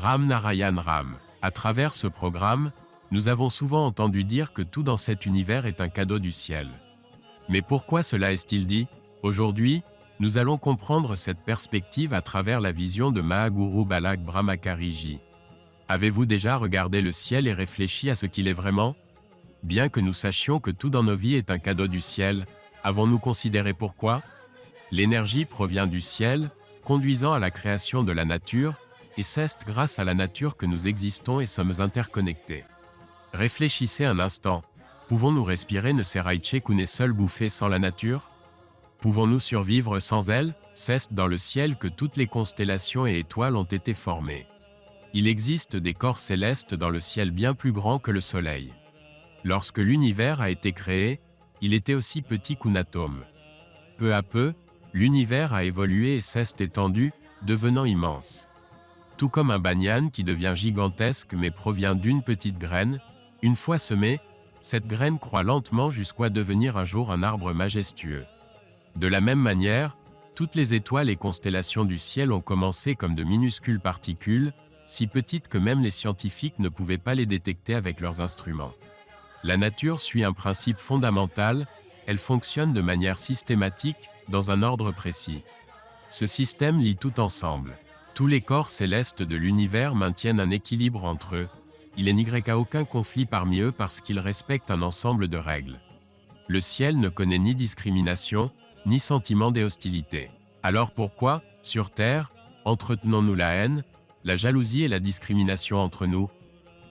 Ram Narayan Ram. À travers ce programme, nous avons souvent entendu dire que tout dans cet univers est un cadeau du ciel. Mais pourquoi cela est-il dit? Aujourd'hui, nous allons comprendre cette perspective à travers la vision de Mahaguru Balak Brahmakariji. Avez-vous déjà regardé le ciel et réfléchi à ce qu'il est vraiment? Bien que nous sachions que tout dans nos vies est un cadeau du ciel, avons-nous considéré pourquoi? L'énergie provient du ciel, conduisant à la création de la nature, et c'est grâce à la nature que nous existons et sommes interconnectés. Réfléchissez un instant. Pouvons-nous respirer ne serait qu'une seule bouffée sans la nature? Pouvons-nous survivre sans elle? C'est dans le ciel que toutes les constellations et étoiles ont été formées. Il existe des corps célestes dans le ciel bien plus grands que le Soleil. Lorsque l'univers a été créé, il était aussi petit qu'un atome. Peu à peu, l'univers a évolué et s'est étendu, devenant immense. Tout comme un banyan qui devient gigantesque mais provient d'une petite graine, une fois semée, cette graine croît lentement jusqu'à devenir un jour un arbre majestueux. De la même manière, toutes les étoiles et constellations du ciel ont commencé comme de minuscules particules, si petites que même les scientifiques ne pouvaient pas les détecter avec leurs instruments. La nature suit un principe fondamental, elle fonctionne de manière systématique, dans un ordre précis. Ce système lie tout ensemble. Tous les corps célestes de l'univers maintiennent un équilibre entre eux. Il n'y a aucun conflit parmi eux parce qu'ils respectent un ensemble de règles. Le ciel ne connaît ni discrimination, ni sentiment des hostilités. Alors pourquoi, sur Terre, entretenons-nous la haine, la jalousie et la discrimination entre nous?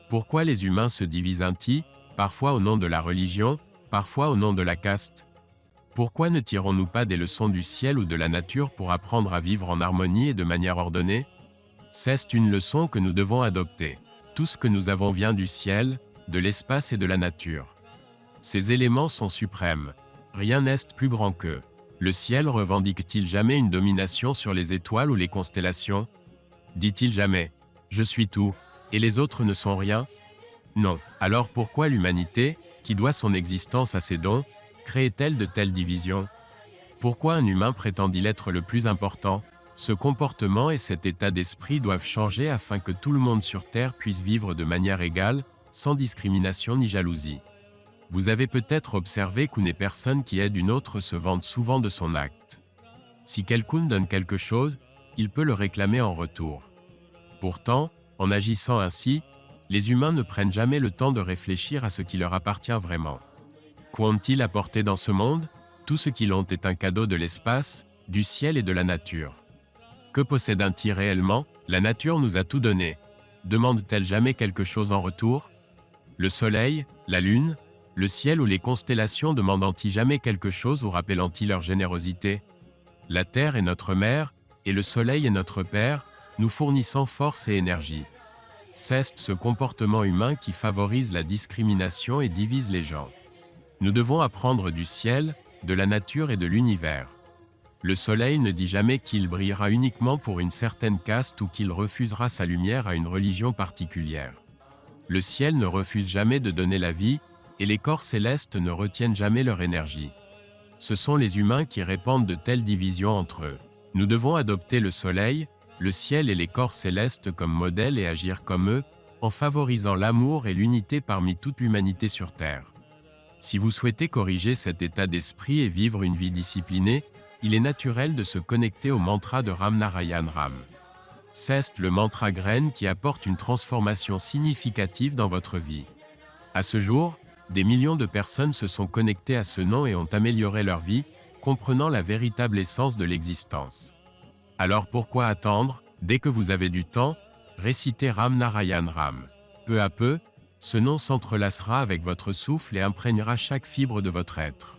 Pourquoi les humains se divisent ainsi, parfois au nom de la religion, parfois au nom de la caste? Pourquoi ne tirons-nous pas des leçons du ciel ou de la nature pour apprendre à vivre en harmonie et de manière ordonnée? C'est une leçon que nous devons adopter. Tout ce que nous avons vient du ciel, de l'espace et de la nature. Ces éléments sont suprêmes. Rien n'est plus grand qu'eux. Le ciel revendique-t-il jamais une domination sur les étoiles ou les constellations? Dit-il jamais « Je suis tout, et les autres ne sont rien » Non. Alors pourquoi l'humanité, qui doit son existence à ses dons, crée-t-elle de telles divisions? Pourquoi un humain prétend-il être le plus important? Ce comportement et cet état d'esprit doivent changer afin que tout le monde sur Terre puisse vivre de manière égale, sans discrimination ni jalousie. Vous avez peut-être observé qu'une personne qui aide une autre se vante souvent de son acte. Si quelqu'un donne quelque chose, il peut le réclamer en retour. Pourtant, en agissant ainsi, les humains ne prennent jamais le temps de réfléchir à ce qui leur appartient vraiment. Qu'ont-ils apporté dans ce monde? Tout ce qu'ils ont est un cadeau de l'espace, du ciel et de la nature. Que possède-t-il réellement? La nature nous a tout donné. Demande-t-elle jamais quelque chose en retour? Le soleil, la lune, le ciel ou les constellations demandent-ils jamais quelque chose ou rappellent-ils leur générosité? La terre est notre mère, et le soleil est notre père, nous fournissant force et énergie. C'est ce comportement humain qui favorise la discrimination et divise les gens. Nous devons apprendre du ciel, de la nature et de l'univers. Le soleil ne dit jamais qu'il brillera uniquement pour une certaine caste ou qu'il refusera sa lumière à une religion particulière. Le ciel ne refuse jamais de donner la vie, et les corps célestes ne retiennent jamais leur énergie. Ce sont les humains qui répandent de telles divisions entre eux. Nous devons adopter le soleil, le ciel et les corps célestes comme modèles et agir comme eux, en favorisant l'amour et l'unité parmi toute l'humanité sur Terre. Si vous souhaitez corriger cet état d'esprit et vivre une vie disciplinée, il est naturel de se connecter au mantra de Ram Narayan Ram. C'est le mantra graine qui apporte une transformation significative dans votre vie. À ce jour, des millions de personnes se sont connectées à ce nom et ont amélioré leur vie, comprenant la véritable essence de l'existence. Alors pourquoi attendre? Dès que vous avez du temps, récitez Ram Narayan Ram. Peu à peu, ce nom s'entrelacera avec votre souffle et imprégnera chaque fibre de votre être.